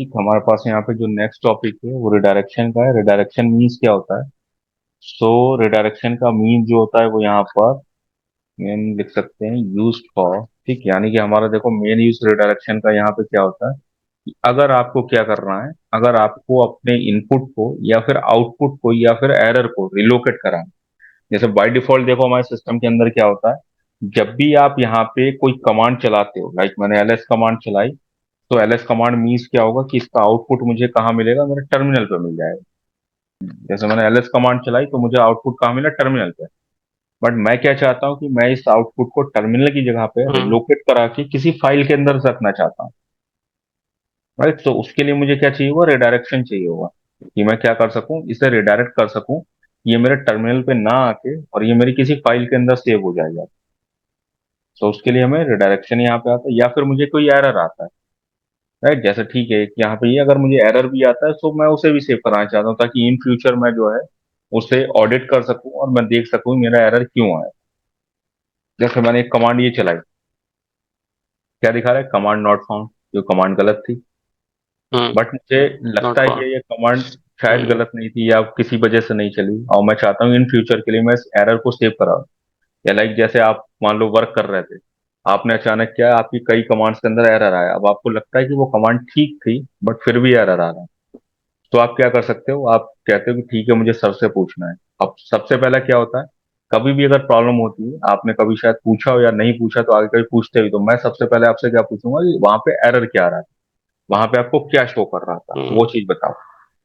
ठीक, हमारे पास यहाँ पे जो नेक्स्ट टॉपिक है वो रिडायरेक्शन का है। रिडायरेक्शन मीन्स क्या होता है? सो रिडायरेक्शन का मीन जो होता है वो यहाँ पर मेन लिख सकते हैं यूज फॉर। ठीक, यानी कि हमारा देखो मेन यूज रिडायरेक्शन का यहाँ पे क्या होता है कि अगर आपको क्या करना है, अगर आपको अपने इनपुट को या फिर आउटपुट को या फिर एरर को रिलोकेट कराना है। जैसे बाय डिफॉल्ट देखो हमारे सिस्टम के अंदर क्या होता है, जब भी आप यहाँ पे कोई कमांड चलाते हो, लाइक मैंने एलएस कमांड चलाई, तो एलएस कमांड मीन्स क्या होगा कि इसका आउटपुट मुझे कहाँ मिलेगा, मेरे टर्मिनल पे मिल जाएगा। जैसे मैंने एलएस कमांड चलाई तो मुझे आउटपुट कहाँ मिला, टर्मिनल पे। बट मैं क्या चाहता हूँ कि मैं इस आउटपुट को टर्मिनल की जगह पे हम्म। रिलोकेट करा के किसी फाइल के अंदर रखना चाहता हूँ। राइट, तो उसके लिए मुझे क्या चाहिए होगा, रिडायरेक्शन चाहिए होगा कि मैं क्या कर सकूं, इसे रिडायरेक्ट कर सकूं, ये मेरे टर्मिनल पे ना आके और ये मेरी किसी फाइल के अंदर सेव हो जाएगा। तो उसके लिए हमें रिडायरेक्शन यहाँ पे आता है, या फिर मुझे कोई एरर आता है। राइट, जैसे ठीक है कि यहाँ पे ये अगर मुझे एरर भी आता है तो मैं उसे भी सेव कराना चाहता हूँ ताकि इन फ्यूचर मैं जो है उसे ऑडिट कर सकूं और मैं देख सकूं मेरा एरर क्यों आया। जैसे मैंने एक कमांड ये चलाई, क्या दिखा रहा है, कमांड नॉट फाउंड, जो कमांड गलत थी। हम्म। बट मुझे नॉट लगता है फॉर। कि ये कमांड शायद हम्म। गलत नहीं थी या किसी वजह से नहीं चली, और मैं चाहता हूँ इन फ्यूचर के लिए मैं इस एरर को सेव कराऊं। या लाइक जैसे आप मान लो वर्क कर रहे थे, आपने अचानक क्या, आपकी कई कमांड्स के अंदर एरर आया, अब आपको लगता है कि वो कमांड ठीक थी बट फिर भी एरर आ रहा है। तो आप क्या कर सकते हो, आप कहते हो कि ठीक है मुझे सर से पूछना है। अब सबसे पहला क्या होता है, कभी भी अगर प्रॉब्लम होती है, आपने कभी शायद पूछा हो या नहीं पूछा तो आगे कभी पूछते भी, तो मैं सबसे पहले आपसे क्या पूछूंगा कि वहां पे एरर क्या आ रहा है, वहां पे आपको क्या शो कर रहा था, वो हम्म। चीज बताओ।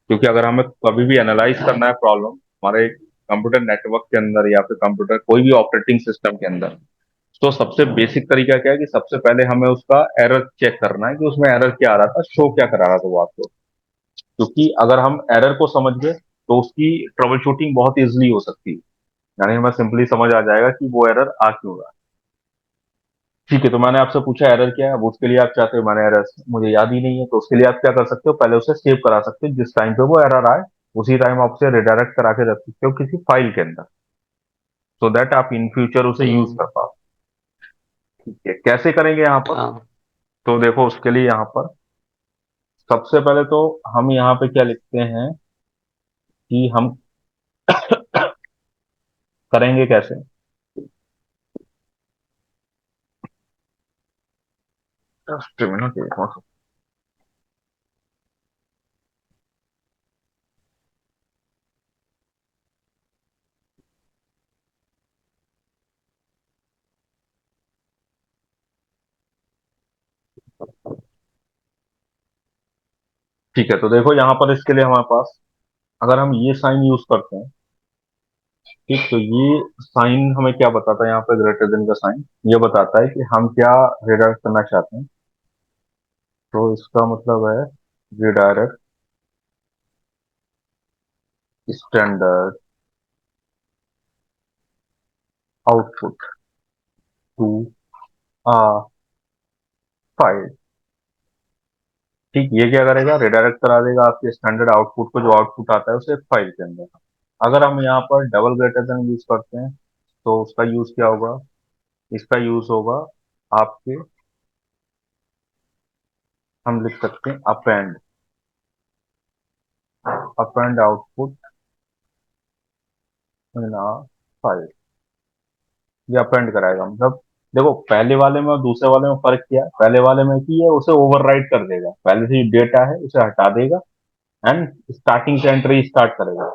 क्योंकि अगर हमें कभी भी एनालाइज करना है प्रॉब्लम हमारे कंप्यूटर नेटवर्क के अंदर या फिर कंप्यूटर कोई भी ऑपरेटिंग सिस्टम के अंदर, तो सबसे बेसिक तरीका क्या है कि सबसे पहले हमें उसका एरर चेक करना है कि उसमें एरर क्या आ रहा था, शो क्या करा रहा था वो आपको। क्योंकि अगर हम एरर को समझ गए तो उसकी ट्रबल शूटिंग बहुत इजिली हो सकती है। यानी हमें सिंपली समझ आ जाएगा कि वो एरर आ क्यों रहा है। ठीक है, तो मैंने आपसे पूछा एरर क्या है, अब उसके लिए आप चाहते हो मैंने एरर मुझे याद ही नहीं है, तो उसके लिए आप क्या कर सकते हो, पहले उसे सेव करा सकते हो, जिस टाइम पे वो एरर आए उसी टाइम आप उसे रिडायरेक्ट करा के रख सकते हो किसी फाइल के अंदर, सो दैट आप इन फ्यूचर उसे यूज हम्म। कर पाओ। ठीक है, कैसे करेंगे यहाँ पर? हाँ। तो देखो उसके लिए यहाँ पर सबसे पहले तो हम यहाँ पे क्या लिखते हैं कि हम करेंगे कैसे। जस्ट a minute, एक मिनट। ठीक है, तो देखो यहाँ पर इसके लिए हमारे पास, अगर हम ये साइन यूज करते हैं, ठीक, तो ये साइन हमें क्या बताता है, यहाँ पे ग्रेटर देन का साइन ये बताता है कि हम क्या रिडायरेक्ट करना चाहते हैं। तो इसका मतलब है redirect standard output to a file. ठीक, ये क्या करेगा, रिडायरेक्ट करा देगा आपके स्टैंडर्ड आउटपुट को, जो आउटपुट आता है उसे फाइल के अंदर। अगर हम यहाँ पर डबल ग्रेटर देन यूज करते हैं तो उसका यूज क्या होगा, इसका यूज होगा आपके, हम लिख सकते हैं append output in a file. ये अपेंड कराएगा, मतलब देखो पहले वाले में और दूसरे वाले में फर्क क्या है, पहले वाले में कि ये उसे ओवरराइट कर देगा, पहले से जो डेटा है उसे हटा देगा एंड स्टार्टिंग से एंट्री स्टार्ट करेगा।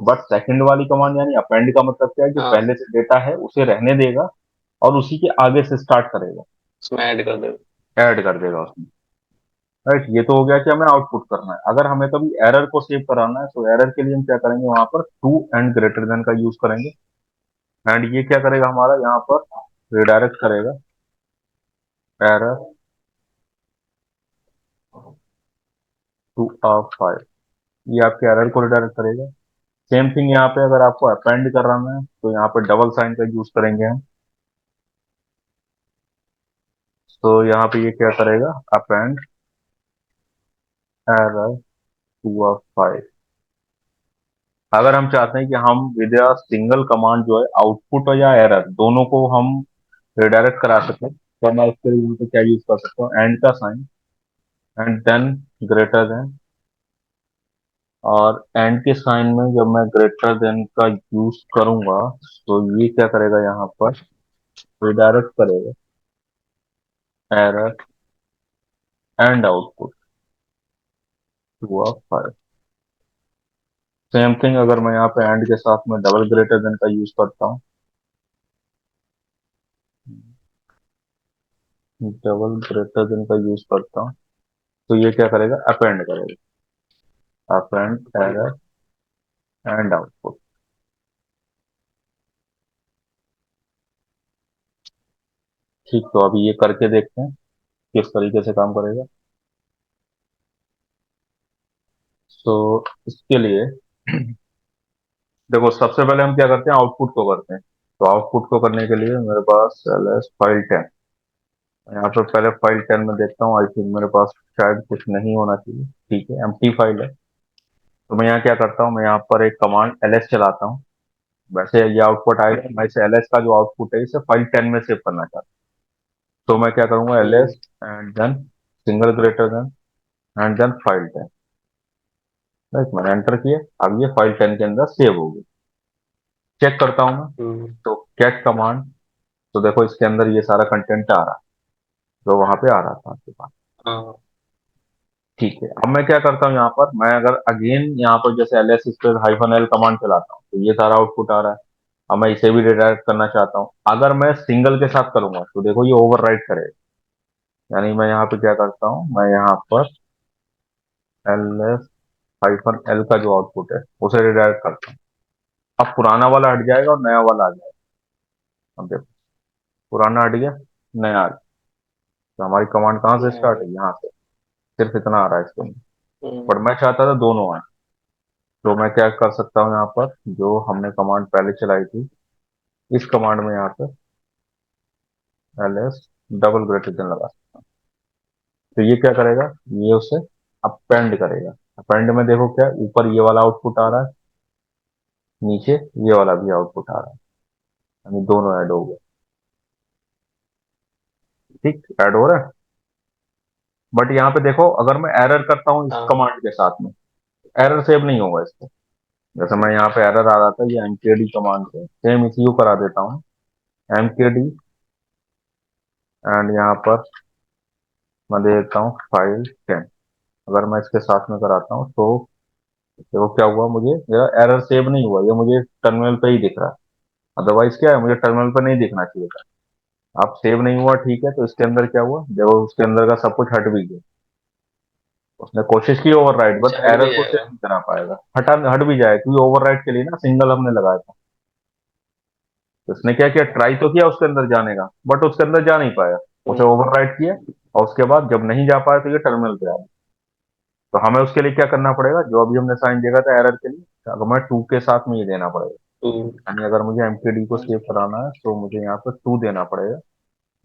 बट सेकंड वाली कमांड यानी अपेंड का मतलब क्या है, जो हाँ, पहले से डेटा है उसे रहने देगा और उसी के आगे से स्टार्ट करेगा, उसमें ऐड कर दे। ऐड कर देगा उसमें। राइट, ये तो हो गया कि हमें आउटपुट करना है। अगर हमें कभी एरर को सेव कराना है तो एरर के लिए हम क्या करेंगे, वहां पर टू एंड ग्रेटर देन का यूज करेंगे। एंड ये क्या करेगा, हमारा यहाँ पर रिडायरेक्ट करेगा एरर टू अ फाइल, ये आपके एरर को रिडायरेक्ट करेगा। सेम थिंग यहाँ पे अगर आपको अपेंड कराना है तो यहाँ पे डबल साइन का यूज करेंगे हम। तो यहाँ पे ये क्या करेगा, append error to a file. अगर हम चाहते हैं कि हम विद अ सिंगल कमांड जो है आउटपुट या एरर दोनों को हम रिडायरेक्ट करा सकें, तो मैं उसके लिए यहाँ पे क्या यूज कर सकता हूँ, एंड का sign. And then greater than, और एंड के साइन में जब मैं ग्रेटर देन का यूज करूंगा तो ये क्या करेगा यहाँ पर, रिडायरेक्ट करेगा error and output to a file. Same thing अगर मैं यहाँ पे एंड के साथ में डबल ग्रेटर देन का यूज करता हूँ, डबल ग्रेटर देन का यूज करता हूँ, तो ये क्या करेगा, अपेंड करेगा, अपेंड एरर एंड आउटपुट। ठीक, तो अभी ये करके देखते हैं किस तरीके से काम करेगा। तो इसके लिए देखो, सबसे पहले हम क्या करते हैं, आउटपुट को करते हैं। तो आउटपुट को करने के लिए मेरे पास ls फाइल 10, यहाँ पे पहले फाइल 10 में देखता हूँ, आई थिंक मेरे पास शायद कुछ नहीं होना चाहिए। ठीक है, एम्प्टी फाइल है। तो मैं यहाँ क्या करता हूँ, मैं यहाँ पर एक कमांड ls चलाता हूँ। वैसे ये आउटपुट आएगा, मैं इसे ls का जो आउटपुट है इसे फाइल 10 में सेव करना चाहता हूँ। तो मैं क्या करूंगा, ls hmm. And then single greater than and then file 10। Right, मैंने एंटर किया। अब ये फाइल 10 के अंदर सेव होगी। चेक करता हूँ मैं, हम्म। तो कैट कमांड, तो देखो इसके अंदर ये सारा कंटेंट आ रहा है जो वहां पे आ रहा था आपके पास। हाँ। ठीक है, अब मैं क्या करता हूँ यहाँ पर, मैं अगर अगेन यहाँ पर जैसे ls space hyphen L command चलाता हूँ तो ये सारा आउटपुट आ रहा है। अब मैं इसे भी रिडायरेक्ट करना चाहता हूँ। अगर मैं सिंगल के साथ करूंगा तो देखो ये ओवरराइट करेगा। यानी मैं यहाँ पे क्या करता हूँ, मैं यहाँ पर ls हाइफन एल का जो आउटपुट है उसे रिडायरेक्ट करता हूँ। अब पुराना वाला हट जाएगा और नया वाला आ जाएगा। अब देखो, पुराना हट गया, नया आ गया। तो हमारी कमांड कहाँ से स्टार्ट हम्म। है, यहाँ से। सिर्फ इतना आ रहा है इसके अंदर। हम्म। पर मैं चाहता था दोनों आए। तो मैं क्या कर सकता हूँ, यहाँ पर जो हमने कमांड पहले चलाई थी, इस कमांड में यहाँ पे ls डबल ग्रेटर देन लगा। तो ये क्या करेगा, ये उसे अपेंड करेगा। अपेंड में देखो क्या, ऊपर ये वाला आउटपुट आ रहा है, नीचे ये वाला भी आउटपुट आ रहा है, यानी दोनों ऐड हो गए। ठीक, ऐड हो रहा है। बट यहाँ पे देखो, अगर मैं एरर करता हूँ इस हाँ। कमांड के साथ में, एरर सेव नहीं होगा इससे। जैसे मैं यहाँ पे एरर आ रहा था, ये mkd कमांड से सेम इसी को करा देता हूँ, mkd, एंड यहाँ पर मैं दे देता हूँ फाइल 10। अगर मैं इसके साथ में कराता हूँ तो देखो क्या हुआ, मुझे मेरा एरर सेव नहीं हुआ, ये मुझे टर्मिनल पे ही दिख रहा है। अदरवाइज क्या है, मुझे टर्मिनल पे नहीं दिखना चाहिए था। अब सेव नहीं हुआ, ठीक है, तो इसके अंदर क्या हुआ, देखो उसके अंदर का सब कुछ हट भी गया। उसने कोशिश की ओवरराइट, बट अच्छा, हट एरर भी को सेव जाएगा। नहीं करा पाएगा। हटा, हट भी जाए, क्योंकि ओवरराइट के लिए ना सिंगल हमने लगाया था। तो उसने क्या किया, ट्राई तो किया उसके अंदर जाने का, बट उसके अंदर जा नहीं पाया। उसे हम्म। ओवरराइट किया, और उसके बाद जब नहीं जा पाया तो ये टर्मिनल पे आया। तो हमें उसके लिए क्या करना पड़ेगा, जो अभी हमने साइन देखा था एरर के लिए, अगर मैं टू के साथ में ये देना पड़ेगा। हम्म। यानी अगर मुझे एमकेडी को सेव कराना है तो मुझे यहाँ पर टू देना पड़ेगा,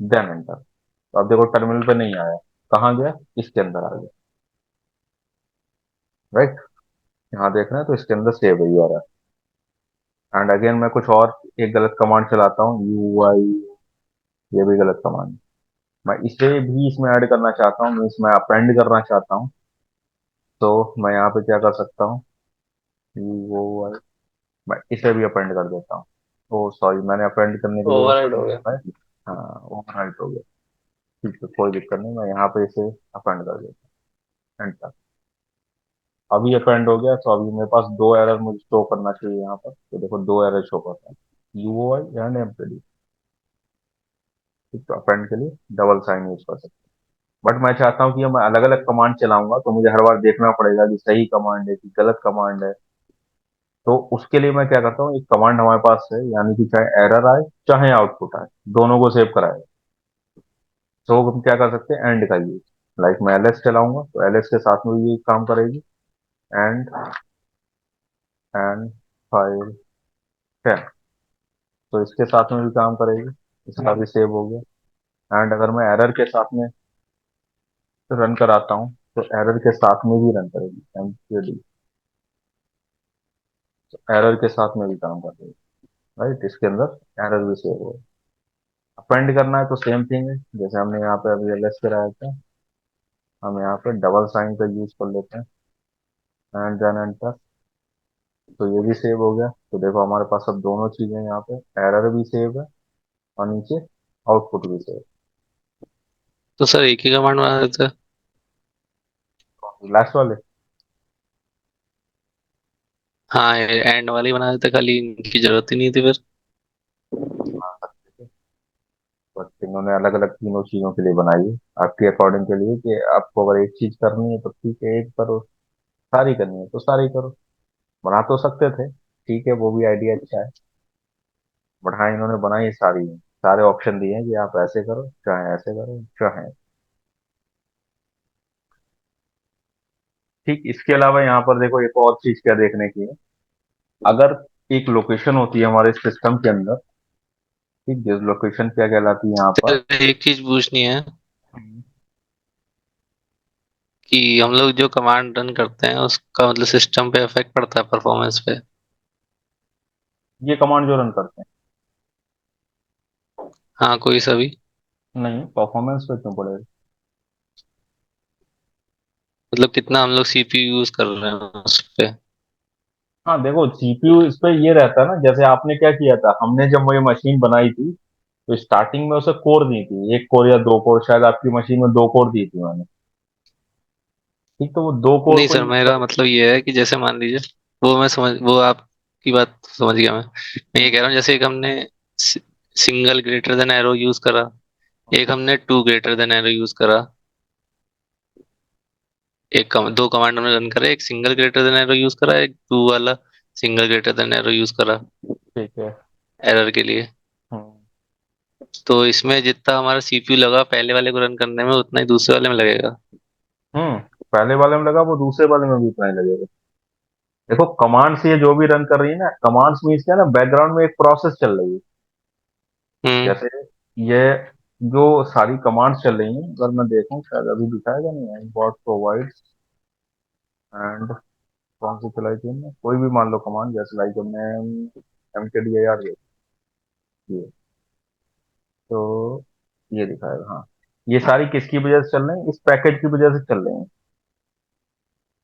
देन एंटर। तो अब देखो टर्मिनल पे नहीं आया, कहाँ गया, इसके अंदर आ गया। राइट, यहाँ देख रहे हैं तो इसके अंदर सेव ही आ रहा है। एंड अगेन मैं कुछ और एक गलत कमांड चलाता हूँ, यू आई, ये भी गलत कमांड। मैं इसे भी इसमें ऐड करना चाहता हूँ, मैं इसमें अपेंड करना चाहता हूँ। तो मैं यहाँ पे क्या कर सकता हूँ, यू ओ आई, मैं इसे भी अपेंड कर देता हूँ। ओ सॉरी, मैंने अपेंड करने की जगह ओवरराइड पर हो गया। लिखा है, हाँ ओवरराइट हो गया। ठीक है, कोई दिक्कत नहीं, मैं यहाँ पे इसे अपेंड कर देता हूँ, एंटर। अभी अपेंड हो गया, तो अभी मेरे पास दो एरर मुझे शो करना चाहिए यहाँ पर। तो देखो दो एरर शो करता है, यू आई एंड एमपीडी। ठीक, तो अपेंड के लिए डबल साइन यूज कर सकते हैं। बट मैं चाहता हूँ कि मैं अलग अलग कमांड चलाऊंगा तो मुझे हर बार देखना पड़ेगा कि सही कमांड है कि गलत कमांड है। तो उसके लिए मैं क्या करता हूँ, एक कमांड हमारे पास है, यानी कि चाहे एरर आए चाहे आउटपुट आए, दोनों को सेव कराए। तो हम क्या कर सकते हैं, एंड का यूज। लाइक मैं ls चलाऊंगा तो ls के साथ में भी ये काम करेगी, एंड एंड फाइल 10, तो इसके साथ में भी काम करेगी, इसका भी सेव हो गया। एंड अगर मैं एरर के साथ में रन कराता हूँ तो एरर के साथ में भी रन करेगी, एमक्यूडी, एरर के साथ में भी काम करेगी। राइट, इसके अंदर एरर भी सेव हो। अपेंड करना है तो सेम थिंग है, जैसे हमने यहाँ पे अभी ls कराया था, हम यहाँ पे डबल साइन का यूज कर लेते हैं, एंड देन एंटर। तो ये भी सेव हो गया। तो देखो हमारे पास अब दोनों चीजें यहाँ पे, एरर भी सेव है और नीचे आउटपुट भी सेव। तो सर एक ही कमांड बना देते हैं। लास्ट वाले। हाँ, एंड वाली बना देते, खाली इनकी जरूरत ही नहीं थी फिर। हाँ, बट इन्होंने अलग अलग तीनों चीजों के लिए बनाई है, आपके अकॉर्डिंग के लिए, कि आपको अगर एक चीज करनी है तो ठीक है एक करो, सारी करनी है तो सारी करो। बना तो सकते थे, ठीक है, वो भी आइडिया अच्छा है। बट हाँ, इन्होंने बनाई सारी है, सारे ऑप्शन दिए हैं कि आप ऐसे करो चाहे ऐसे करो चाहे। ठीक, इसके अलावा यहाँ पर देखो एक और चीज क्या देखने की है। अगर एक लोकेशन होती है हमारे सिस्टम के अंदर, ठीक, जिस लोकेशन क्या कहलाती है यहाँ पर। सर एक चीज पूछनी है हम्म। कि हम लोग जो कमांड रन करते हैं उसका मतलब सिस्टम पे इफेक्ट पड़ता है परफॉर्मेंस पे। ये कमांड जो रन करते हाँ, कोई सा भी। हैं, नहीं, परफॉर्मेंस पे क्यों पड़ेगा। मतलब कितना हम लोग सीपीयू यूज कर रहे हैं उस पे। हाँ देखो, सीपीयू इस पे ये रहता है ना, जैसे आपने क्या किया था, हमने जब वो ये मशीन बनाई थी तो स्टार्टिंग में उसे कोर दी थी, एक कोर या दो कोर, शायद आपकी मशीन में दो कोर दी थी मैंने। ठीक, तो वो दो कोर नहीं को सर, यूज मेरा कर। मतलब ये है कि जैसे मान लीजिए, वो मैं समझ, वो आपकी बात समझ गया मैं ये हम्म। कह रहा हूँ जैसे एक हमने single greater than arrow use करा, एक हमने two greater than arrow use करा, दो कमांड हमने रन करा, एक single greater than arrow use करा, एक टू वाला single greater than arrow use करा ठीक है। एरर के लिए। हम्म। तो इसमें जितना हमारा सीपीयू लगा पहले वाले को रन करने में, उतना ही दूसरे वाले में लगेगा। हम्म। पहले वाले में लगा, वो दूसरे वाले में भी उतना ही लगेगा। देखो कमांड्स ये जो भी रन कर रही है ना, कमांड्स मीन्स क्या है ना, बैकग्राउंड में एक प्रोसेस चल रही है। हम्म। जैसे ये जो सारी कमांड्स चल रही हैं, अगर मैं देखूं शायद अभी दिखाएगा नहीं है, बॉट प्रोवाइड्स एंड, कौन सी चलाई थी हमने, कोई भी मान लो कमांड, जैसे लाइक हमने mkdir ये, तो ये दिखाएगा। हाँ, ये सारी किसकी वजह से चल रही है, इस पैकेज की वजह से चल रही है।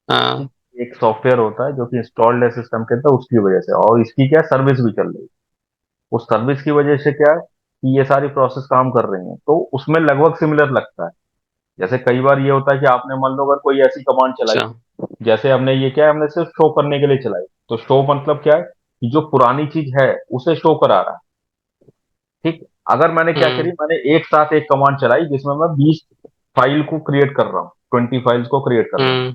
हाँ। एक सॉफ्टवेयर होता है जो कि इंस्टॉल्ड है सिस्टम के अंदर, उसकी वजह से, और इसकी क्या सर्विस भी चल रही है। उस सर्विस की वजह से क्या है कि ये सारी प्रोसेस काम कर रही हैं, तो उसमें लगभग सिमिलर लगता है। जैसे कई बार ये होता है कि आपने मान लो अगर कोई ऐसी कमांड चलाई, अच्छा। जैसे हमने ये क्या है, हमने सिर्फ शो करने के लिए चलाई, तो शो मतलब क्या है कि जो पुरानी चीज है उसे शो करा रहा है। ठीक, अगर मैंने क्या करी, हम्म। मैंने एक साथ एक कमांड चलाई जिसमें मैं 20 फाइल को क्रिएट कर रहा हूँ, 20 फाइल्स को क्रिएट कर रहा हूँ, हम्म।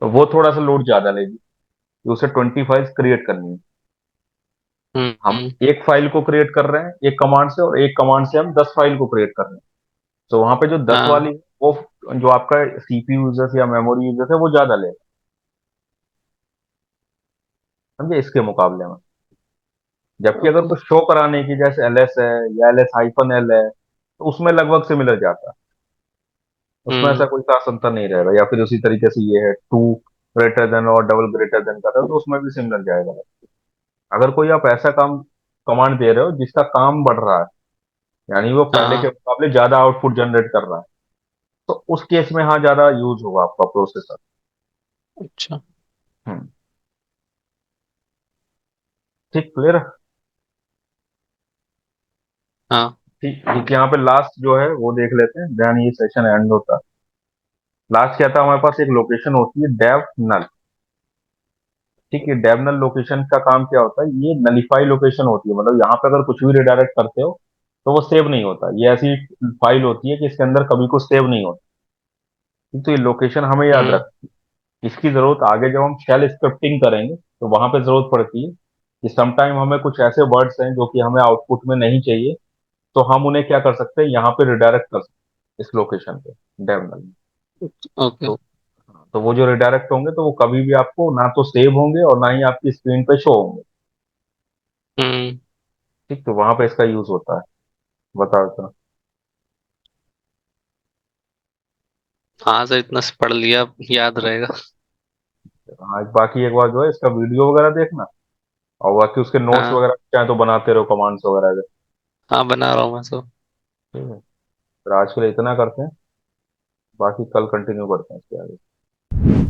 तो वो थोड़ा सा लोड ज्यादा लेगी, कि उसे 20 फाइल्स क्रिएट करनी है। हम हम्म। एक फाइल को क्रिएट कर रहे हैं एक कमांड से, और एक कमांड से हम 10 फाइल को क्रिएट कर रहे हैं। तो वहां पे जो 10 हाँ। वाली, वो जो आपका सीपीयू यूजर्स या मेमोरी यूजर्स है वो ज्यादा लेगा, समझे, इसके मुकाबले में। जबकि अगर ओके। कुछ शो कराने की, जैसे एलएस है या LS-L है, तो उसमें लगभग से मिलर जाता है। उसमें ऐसा हम्म। कोई खास अंतर नहीं रहेगा। या फिर उसी तरीके से ये है, टू ग्रेटर देन और डबल ग्रेटर देन का था, तो उसमें भी सिमिलर जाएगा। अगर कोई आप ऐसा काम कमांड दे रहे हो जिसका काम बढ़ रहा है, यानी वो पहले के हाँ। मुकाबले ज्यादा आउटपुट जनरेट कर रहा है, तो उस केस में हाँ ज्यादा यूज होगा आपका प्रोसेसर। अच्छा। हम्म। ठीक, क्लियर। हाँ। ठीक ठीक, यहाँ पे लास्ट जो है वो देख लेते हैं, देन ये सेशन एंड होता है। लास्ट क्या था, हमारे पास एक लोकेशन होती है डेव नल। ठीक है, डेव नल लोकेशन का काम क्या होता है, ये नलीफाई लोकेशन होती है, मतलब यहाँ पे अगर कुछ भी रिडायरेक्ट करते हो तो वो सेव नहीं होता। ये ऐसी फाइल होती है कि इसके अंदर कभी कुछ सेव नहीं होता। ठीक, तो ये लोकेशन हमें याद हम्म। रख, इसकी जरूरत आगे जब हम शेल स्क्रिप्टिंग करेंगे तो वहां पे जरूरत पड़ती है, कि समटाइम हमें कुछ ऐसे वर्ड्स हैं जो कि हमें आउटपुट में नहीं चाहिए, तो हम उन्हें क्या कर सकते हैं, यहाँ पे रिडायरेक्ट कर सकते हैं इस लोकेशन पे, डेव नल। ओके। तो हाँ, तो वो जो रिडायरेक्ट होंगे तो वो कभी भी आपको ना तो सेव होंगे और ना ही आपकी स्क्रीन पे शो होंगे। हम्म। ठीक, तो वहां पे इसका यूज होता है। बताओ इतना। हाँ सर, इतना से पढ़ लिया, याद रहेगा। हाँ, बाकी एक बार जो है इसका वीडियो वगैरह देखना, और बाकी उसके नोट्स हाँ। वगैरह चाहे तो बनाते रहो, कमांड्स वगैरह के। हाँ, बना रहा हूँ मैं सब। ठीक है, फिर आज के लिए इतना करते हैं। बाकी कल कंटिन्यू करते हैं इसके आगे।